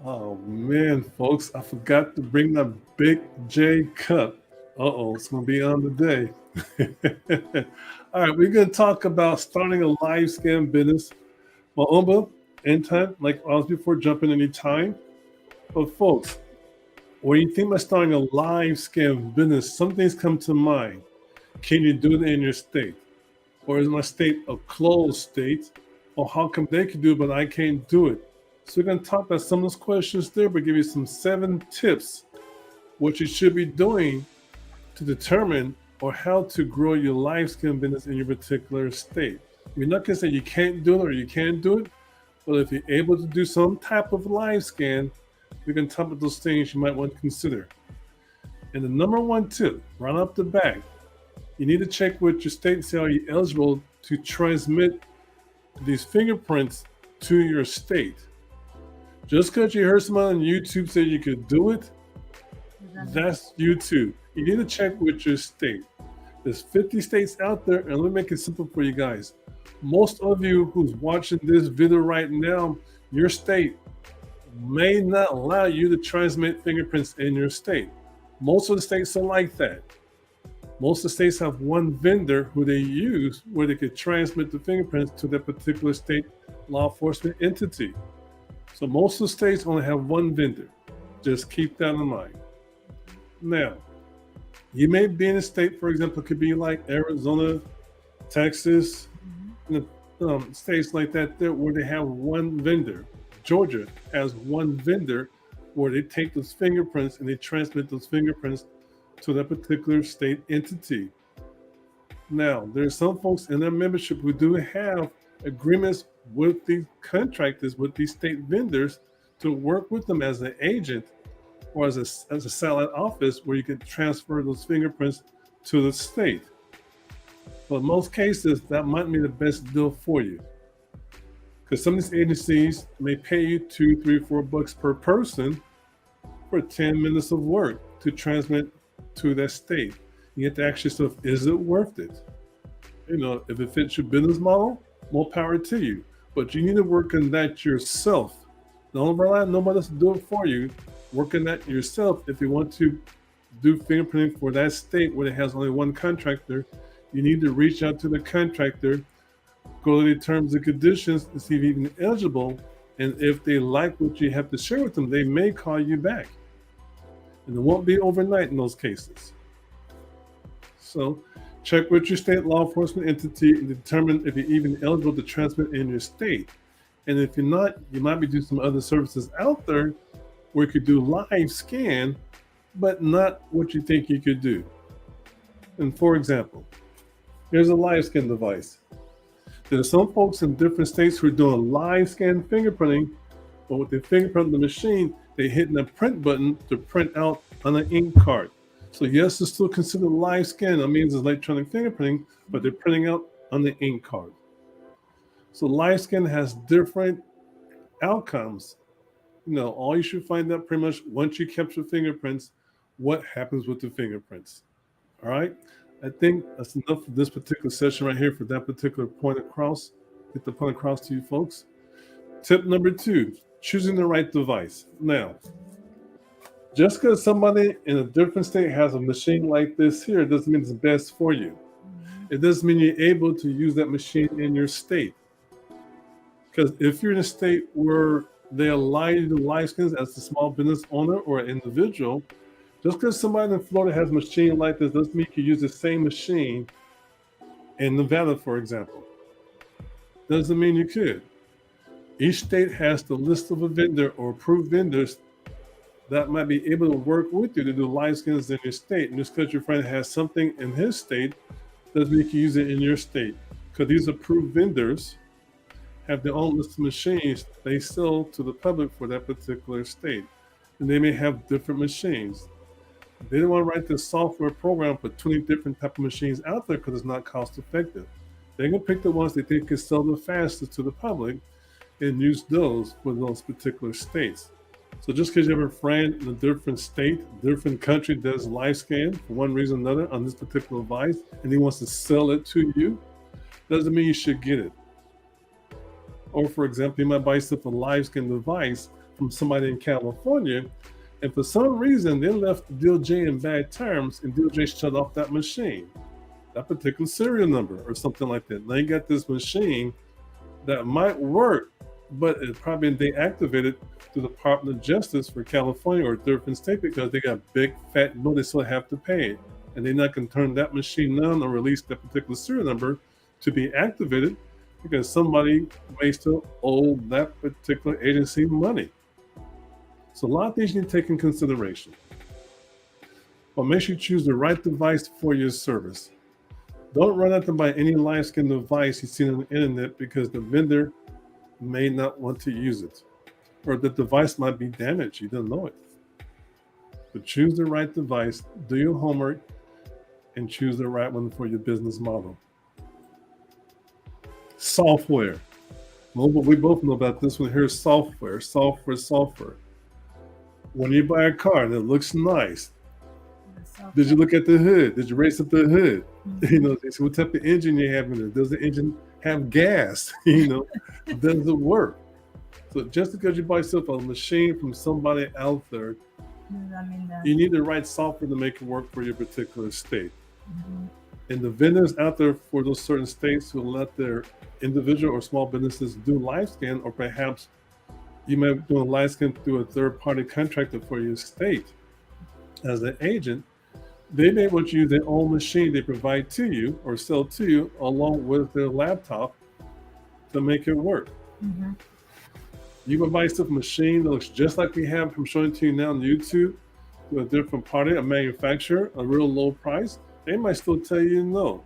Oh man, folks, I forgot to bring that Big J cup. Uh-oh, it's gonna be on the day. All right, we're gonna talk about starting a live scan business. Mâ-Oûmba, anytime, like I was before, jump in any time. But folks, when you think about starting a live scan business, some things come to mind. Can you do it in your state? Or is my state a closed state? Or how come they can do it, but I can't do it? So we're going to talk about some of those questions there, but give you some 7 tips what you should be doing to determine or how to grow your live scan business in your particular state. We're not going to say you can't do it or you can't do it, but if you're able to do some type of live scan, we can talk about those things you might want to consider. And the number one tip, right off the bat, you need to check with your state and see are you eligible to transmit these fingerprints to your state. Just because you heard someone on YouTube say you could do it, that's YouTube. You need to check with your state. There's 50 states out there, and let me make it simple for you guys. Most of you who's watching this video right now, your state may not allow you to transmit fingerprints in your state. Most of the states are like that. Most of the states have one vendor who they use where they could transmit the fingerprints to that particular state law enforcement entity. So most of the states only have one vendor. Just keep that in mind. Now, you may be in a state, for example, it could be like Arizona, Texas, states like that there where they have one vendor. Georgia has one vendor where they take those fingerprints and they transmit those fingerprints to that particular state entity. Now, there's some folks in their membership who do have agreements with these contractors, with these state vendors, to work with them as an agent or as a satellite office where you can transfer those fingerprints to the state. But in most cases, that might be the best deal for you. Because some of these agencies may pay you $2, $3, $4 per person for 10 minutes of work to transmit to that state. You have to ask yourself, is it worth it? You know, if it fits your business model, more power to you. But you need to work on that yourself. Don't rely on nobody else to do it for you. Work on that yourself. If you want to do fingerprinting for that state where it has only one contractor, you need to reach out to the contractor, go to the terms and conditions to see if you're even eligible. And if they like what you have to share with them, they may call you back. And it won't be overnight in those cases. So check with your state law enforcement entity and determine if you're even eligible to transmit in your state. And if you're not, you might be doing some other services out there where you could do live scan, but not what you think you could do. And for example, here's a live scan device. There's some folks in different states who are doing live scan fingerprinting, but with the fingerprint on the machine, they're hitting the print button to print out on an ink card. So yes, it's still considered live scan. That means it's electronic fingerprinting, but they're printing out on the ink card. So live scan has different outcomes. You know, all you should find out pretty much once you capture fingerprints, what happens with the fingerprints. All right. I think that's enough for this particular session right here for that particular point across. Get the point across to you folks. Tip number 2, choosing the right device. Now, just because somebody in a different state has a machine like this here doesn't mean it's best for you. It doesn't mean you're able to use that machine in your state. Because if you're in a state where they allow you to do live scans as a small business owner or an individual, just because somebody in Florida has a machine like this doesn't mean you can use the same machine in Nevada, for example. Doesn't mean you could. Each state has the list of a vendor or approved vendors that might be able to work with you to do live scans in your state. And just because your friend has something in his state doesn't mean you can use it in your state. Because these approved vendors have their own list of machines they sell to the public for that particular state. And they may have different machines. They don't want to write this software program for 20 different type of machines out there because it's not cost effective. They're going to pick the ones they think can sell the fastest to the public and use those for those particular states. So just because you have a friend in a different state, different country does live scan for one reason or another on this particular device, and he wants to sell it to you, doesn't mean you should get it. Or for example, you might buy yourself a LiveScan device from somebody in California, and for some reason they left the DOJ in bad terms, and DOJ shut off that machine, that particular serial number or something like that. Now you got this machine that might work, but it's probably been deactivated through the Department of Justice for California or a different state because they got big fat bill they still have to pay. And they're not going to turn that machine on or release that particular serial number to be activated because somebody may still owe that particular agency money. So a lot of things you need to take in consideration. But make sure you choose the right device for your service. Don't run out to buy any LiveScan device you see on the internet because the vendor may not want to use it, or the device might be damaged. You don't know it. But choose the right device, do your homework, and choose the right one for your business model. Software. Well, we both know about this one here, software. When you buy a car and it looks nice, did you look at the hood? Did you raise up the hood? You know, they say, what type of engine you have in it? Does the engine have gas? You know, does it work? So just because you buy yourself a machine from somebody out there, you need the right software to make it work for your particular state. And the vendors out there for those certain states who let their individual or small businesses do LiveScan, or perhaps you might be doing LiveScan through a third-party contractor for your state as an agent. They may want to use their own machine they provide to you or sell to you along with their laptop to make it work. You can buy yourself a machine that looks just like we have, I'm showing to you now on YouTube, to a different party, a manufacturer, a real low price. They might still tell you no.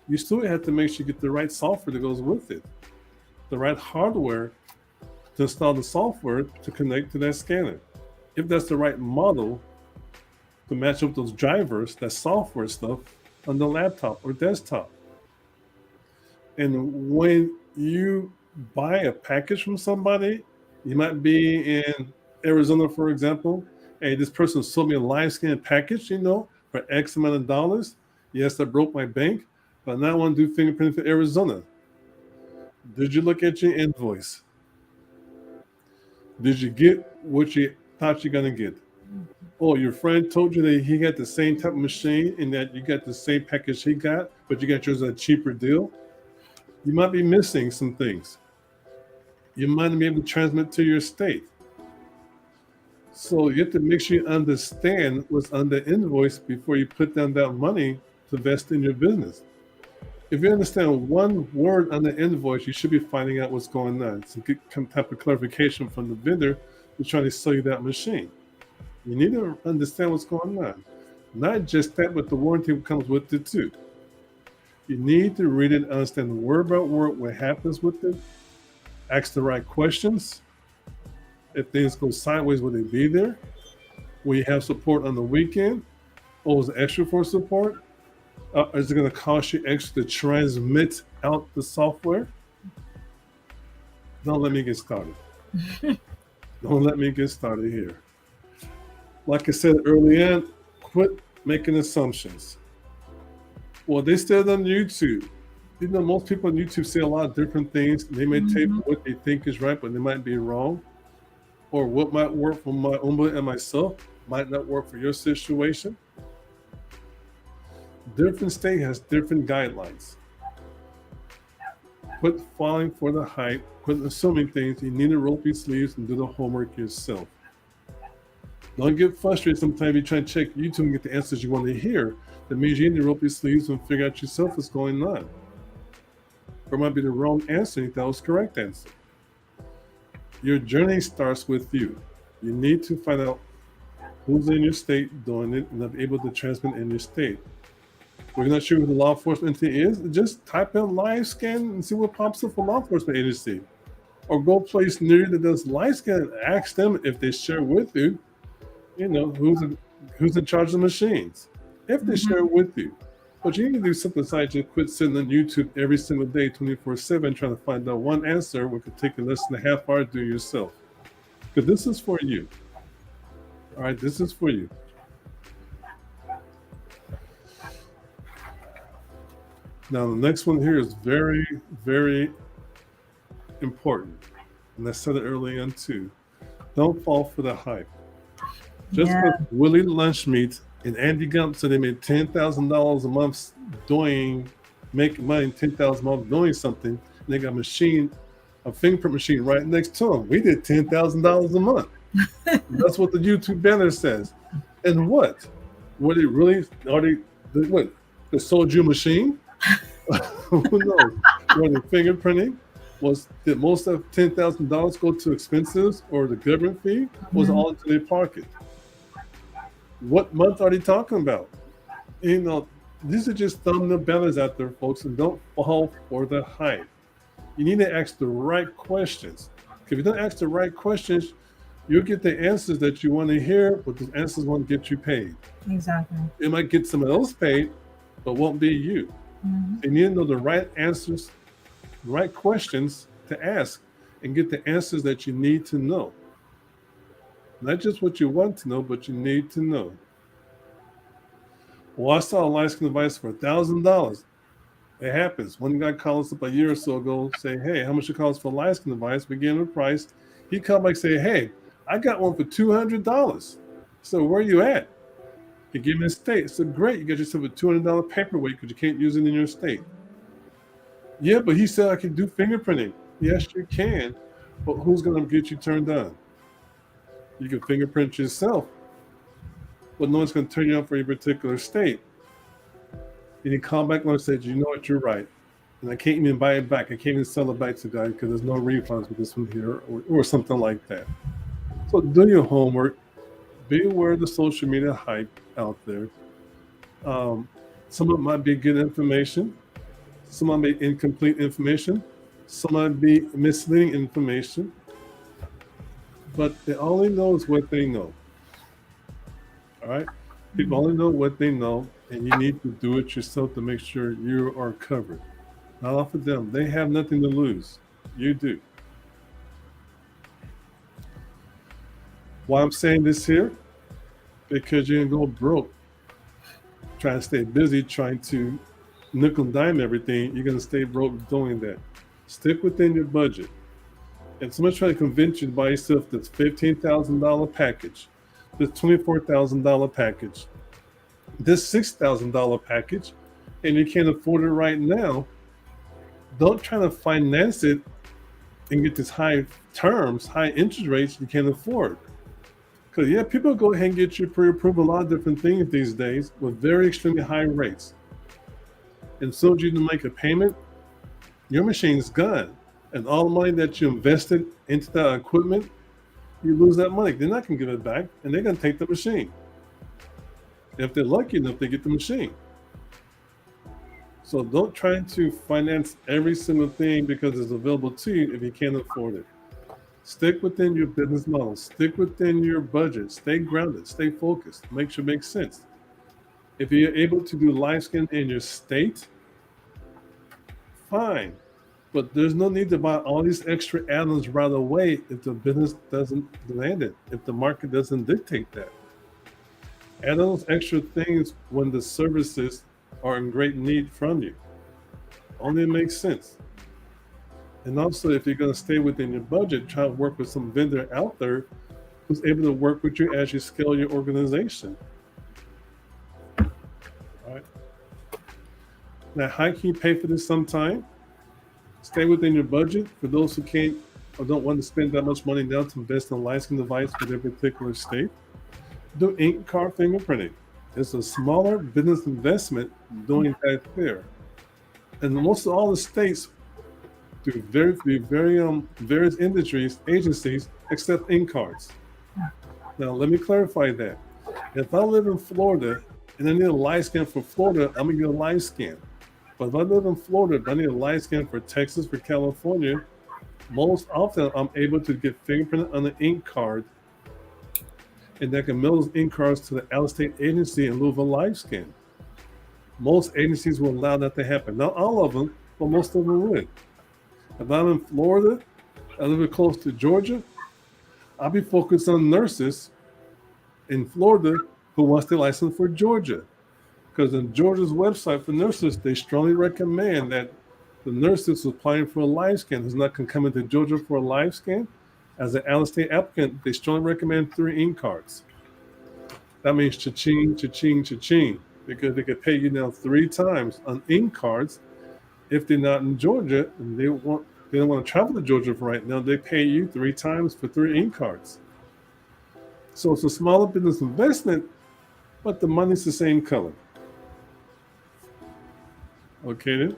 You still have to make sure you get the right software that goes with it, the right hardware to install the software to connect to that scanner. If that's the right model to match up those drivers, that software stuff on the laptop or desktop. And when you buy a package from somebody, you might be in Arizona, for example. Hey, this person sold me a LiveScan package, you know, for X amount of dollars. Yes, I broke my bank, but now I want to do fingerprinting for Arizona. Did you look at your invoice? Did you get what you thought you're gonna get? Oh, your friend told you that he got the same type of machine and that you got the same package he got, but you got yours at a cheaper deal. You might be missing some things. You might not be able to transmit to your state. So you have to make sure you understand what's on the invoice before you put down that money to invest in your business. If you understand one word on the invoice, you should be finding out what's going on. So get some type of clarification from the vendor who's trying to sell you that machine. You need to understand what's going on. Not just that, but the warranty comes with it too. You need to read it, understand the word by word, what happens with it, ask the right questions. If things go sideways, will they be there? Will you have support on the weekend? Or is it extra for support? Is it going to cost you extra to transmit out the software? Don't let me get started. Don't let me get started here. Like I said earlier, quit making assumptions. Well, they said on YouTube. You know, most people on YouTube say a lot of different things. They may take what they think is right, but they might be wrong. Or what might work for Mâ-Oûmba and myself might not work for your situation. Different state has different guidelines. Quit falling for the hype, quit assuming things. You need to roll up your sleeves and do the homework yourself. Don't get frustrated sometimes you try to check YouTube and get the answers you want to hear. That means you need to roll up your sleeves and figure out yourself what's going on. Or it might be the wrong answer, and that was the correct answer. Your journey starts with you. You need to find out who's in your state doing it and be able to transmit in your state. We're not sure who the law enforcement entity is. Just type in LiveScan and see what pops up for law enforcement agency. Or go place near you that does LiveScan and ask them if they share with you, you know, who's in charge of the machines. If they share with you. But you need to do something besides just quit sitting on YouTube every single day, 24/7, trying to find out one answer what could take you less than a half hour to do yourself. Because this is for you. All right, this is for you. Now, the next one here is very, very important. And I said it early on too. Don't fall for the hype. Just because Willie Lunchmeat and Andy Gump said they made $10,000 a month making money, $10,000 a month doing something, and they got a fingerprint machine right next to them. We did $10,000 a month. That's what the YouTube banner says. And what? Were they really? They sold you a machine? Who knows? Were they fingerprinting? Did most of $10,000 go to expenses or the government fee? Was all into their pocket? What month are they talking about? These are just thumbnail banners out there, folks, and don't fall for the hype. You need to ask the right questions. If you don't ask the right questions, you'll get the answers that you want to hear, but the answers won't get you paid. Exactly. It might get someone else paid, but won't be you. You need to know the right answers, the right questions to ask, and get the answers that you need to know. Not just what you want to know, but you need to know. Well, I saw a LiveScan device for $1,000. It happens. One guy called us up a year or so ago, say, "Hey, how much it costs for a LiveScan device?" We gave him a price. He called back and say, "Hey, I got one for $200. So where are you at?" He gave me a state. I said, "Great, you got yourself a $200 paperweight because you can't use it in your state." "Yeah, but he said I can do fingerprinting." Yes, you can, but who's going to get you turned on? You can fingerprint yourself, but no one's going to turn you on for your particular state. And he called back and said, "You know what, you're right. And I can't even buy it back. I can't even sell it back to the guy because there's no refunds with this one here," or something like that. So do your homework. Be aware of the social media hype out there. Some of it might be good information. Some might be incomplete information. Some might be misleading information. But they only know what they know. All right? People only know what they know, and you need to do it yourself to make sure you are covered. Not off of them. They have nothing to lose. You do. Why I'm saying this here? Because you're going to go broke trying to stay busy, trying to nickel and dime everything. You're going to stay broke doing that. Stick within your budget. If someone's trying to convince you to buy yourself this $15,000 package, this $24,000 package, this $6,000 package, and you can't afford it right now, don't try to finance it and get these high terms, high interest rates you can't afford. Because people go ahead and get you pre-approved a lot of different things these days with very extremely high rates. And so as you make a payment, your machine's gone. And all the money that you invested into that equipment, you lose that money. They're not going to give it back, and they're going to take the machine. If they're lucky enough, they get the machine. So don't try to finance every single thing because it's available to you if you can't afford it. Stick within your business model. Stick within your budget. Stay grounded. Stay focused. Make sure it makes sense. If you're able to do LiveScan in your state, fine. But there's no need to buy all these extra add-ons right away if the business doesn't demand it, if the market doesn't dictate that. Add those extra things when the services are in great need from you. Only makes sense. And also, if you're going to stay within your budget, try to work with some vendor out there who's able to work with you as you scale your organization. All right. Now, how can you pay for this sometime? Stay within your budget. For those who can't or don't want to spend that much money now to invest in a LiveScan device for their particular state, do Cart Fingerprinting. It's a smaller business investment doing that there. And most of all the states do various industries, agencies, accept cards. Now, let me clarify that. If I live in Florida and I need a LiveScan for Florida, I'm going to get a LiveScan. But if I live in Florida, I need a LiveScan for Texas, for California, most often I'm able to get fingerprinted on the ink card, and I can mail those ink cards to the out-of-state agency in lieu of a LiveScan. Most agencies will allow that to happen. Not all of them, but most of them would. If I'm in Florida, I live close to Georgia, I'll be focused on nurses in Florida who wants their license for Georgia. Because on Georgia's website for nurses, they strongly recommend that the nurse who's applying for a LiveScan who's not going to come into Georgia for a LiveScan, as an out-of-state applicant, they strongly recommend 3 ink cards. That means cha-ching, cha-ching, cha-ching, because they could pay you now 3 times on ink cards. If they're not in Georgia and they don't want to travel to Georgia for right now, they pay you 3 times for 3 ink cards. So it's a smaller business investment, but the money's the same color. Okay then.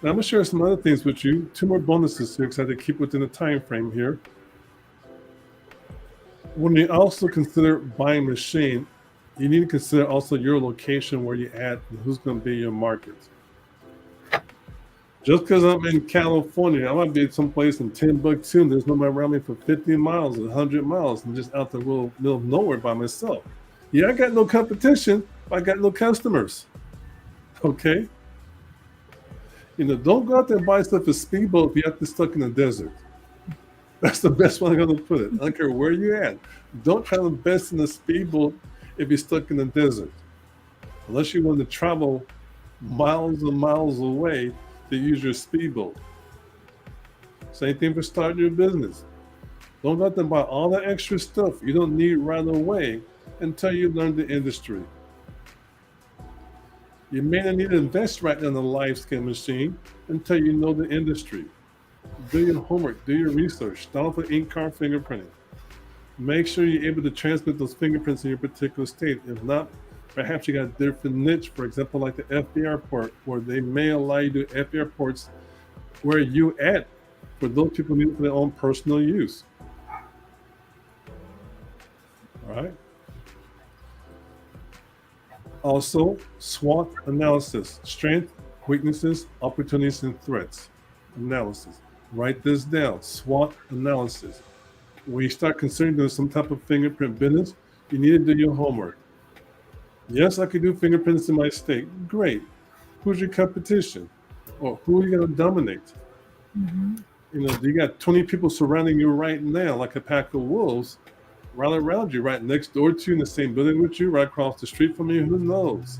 Now I'm gonna share some other things with you. 2 more bonuses here because I had to keep within the time frame here. When you also consider buying a machine, you need to consider also your location, where you're at, and who's going to be your market. Just because I'm in California, I might be someplace in Timbuktu, and there's nobody around me for 50 miles or 100 miles, and just out the middle of nowhere by myself. Yeah, I got no competition, but I got no customers. Okay? Don't go out there and buy stuff for speedboat if you have to stuck in the desert. That's the best way I'm going to put it. I don't care where you're at. Don't try to invest in a speedboat if you're stuck in the desert. Unless you want to travel miles and miles away to use your speedboat. Same thing for starting your business. Don't go out there and buy all that extra stuff you don't need right away until you learn the industry. You may not need to invest right now in the LiveScan machine until you know the industry. Do your homework, do your research, start off with Cart Fingerprinting. Make sure you're able to transmit those fingerprints in your particular state. If not, perhaps you got a different niche, for example, like the FBI port, where they may allow you to do FBI ports where you at, for those people who need it for their own personal use. All right. Also, SWOT analysis, strength, weaknesses, opportunities, and threats analysis. Write this down, SWOT analysis. When you start considering doing some type of fingerprint business, you need to do your homework. Yes, I could do fingerprints in my state. Great. Who's your competition? Or who are you going to dominate? Mm-hmm. You got 20 people surrounding you right now, like a pack of wolves, right around you, right next door to you, in the same building with you, right across the street from you. Who knows?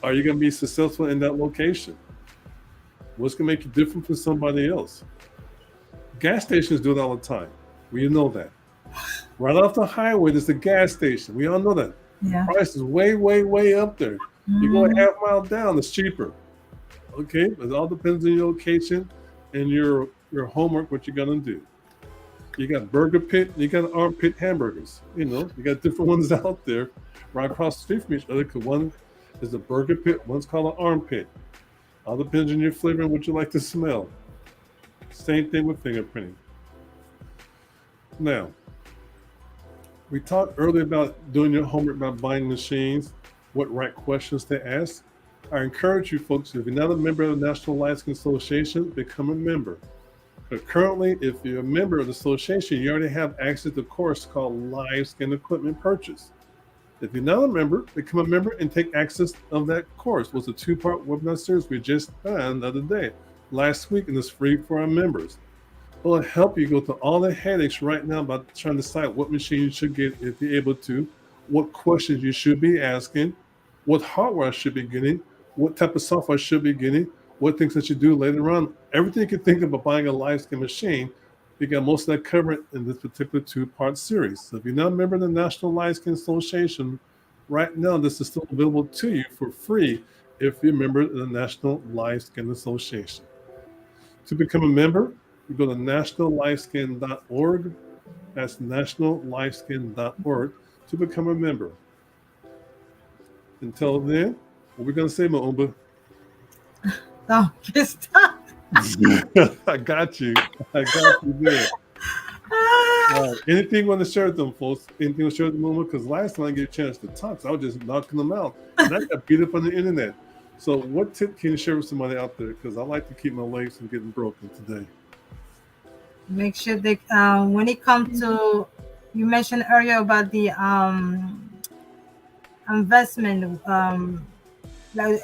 Are you going to be successful in that location? What's going to make you different from somebody else? Gas stations do it all the time. We know that. Right off the highway, there's a gas station. We all know that. Yeah. Price is way, way, way up there. Mm-hmm. You go a half mile down, it's cheaper. Okay, but it all depends on your location and your homework, what you're gonna do. You got Burger Pit, you got Armpit hamburgers. You got different ones out there right across the street from each other. Because one is a Burger Pit, one's called an Armpit. All depends on your flavor and what you like to smell. Same thing with fingerprinting. Now, we talked earlier about doing your homework about buying machines, what right questions to ask. I encourage you folks, if you're not a member of the National LiveScan Association, become a member. But currently, if you're a member of the association, you already have access to a course called LiveScan Equipment Purchase. If you're not a member, become a member and take access of that course. It was a 2-part webinar series we just done the other day, last week, and it's free for our members. It'll help you go through all the headaches right now about trying to decide what machine you should get if you're able to, what questions you should be asking, what hardware I should be getting, what type of software I should be getting, what things I should do later on. Everything you can think about buying a LiveScan machine, we got most of that covered in this particular 2-part series. So if you're not a member of the National LiveScan Association, right now this is still available to you for free if you're a member of the National LiveScan Association. To become a member, you go to nationallivescan.org. That's nationallivescan.org to become a member. Until then, what are we going to say, Mâ-Oûmba? Oh, just stop. I got you. I got you there. Anything you want to share with them, folks? Anything you want to share with them, Mâ-Oûmba? Because last time I get a chance to talk, so I was just knocking them out. And I got beat up on the internet. So what tip can you share with somebody out there? Because I like to keep my legs from getting broken today. Make sure they, when it comes to, you mentioned earlier about the investment, like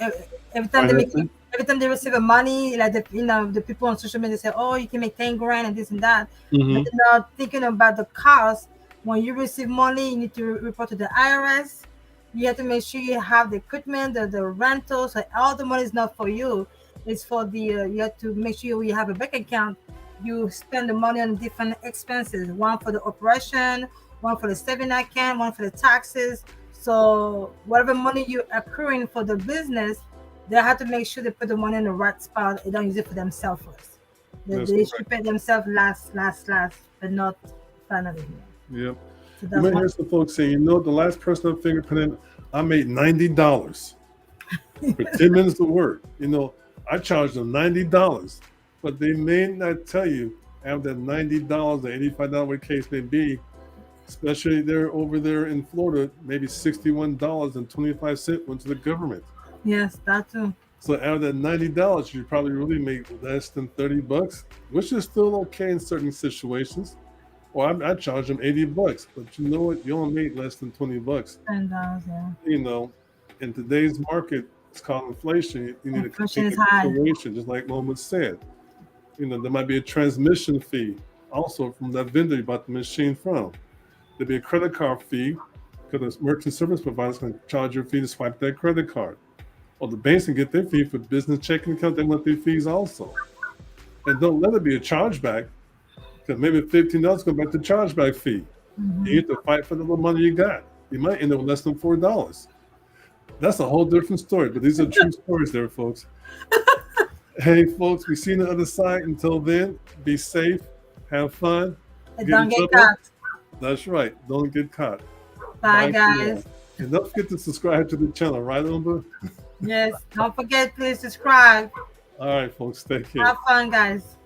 every time they receive a money, like the people on social media say, oh, you can make 10 grand and this and that. Mm-hmm. But they're not thinking about the cost. When you receive money, you need to report to the IRS. You have to make sure you have the equipment, the rentals, so all the money is not for you. It's for the you have to make sure you have a bank account. You spend the money on different expenses. One for the operation, one for the saving account, one for the taxes. So whatever money you accruing for the business, they have to make sure they put the money in the right spot. They don't use it for themselves first. That's They correct. should pay themselves last, but not finally. Yep. So You that's might what hear some folks say, you know, the last person I fingerprinted, I made $90 for 10 minutes of work. You know, I charged them $90, but they may not tell you after that $90 or $85, what case may be, especially there over there in Florida, maybe $61.25 went to the government. yes, that too. So out of that $90, you probably really make less than $30, which is still okay in certain situations. Or I charge them $80, but you know what? You only made less than $20. $10, yeah. You know, in today's market, it's called inflation. You need to Inflation take is into high. consideration, just like Moment said. You know, there might be a transmission fee also from that vendor you bought the machine from. There'll be a credit card fee because the merchant service provider is going to charge you a fee to swipe that credit card. Or the banks can get their fee for business checking account. They want their fees also. And don't let it be a chargeback because maybe $15 go back to chargeback fee. You have to fight for the little money you got. You might end up with less than $4. That's a whole different story, but these are true stories there, folks. Hey, folks, we see you on the other side. Until then, be safe, have fun. And Get in don't get trouble. caught. That's right. Don't get caught. Bye, for guys. now. And don't forget to subscribe to the channel, right, Umba? Yes, don't forget, please subscribe. All right, folks, take care. Have fun, guys.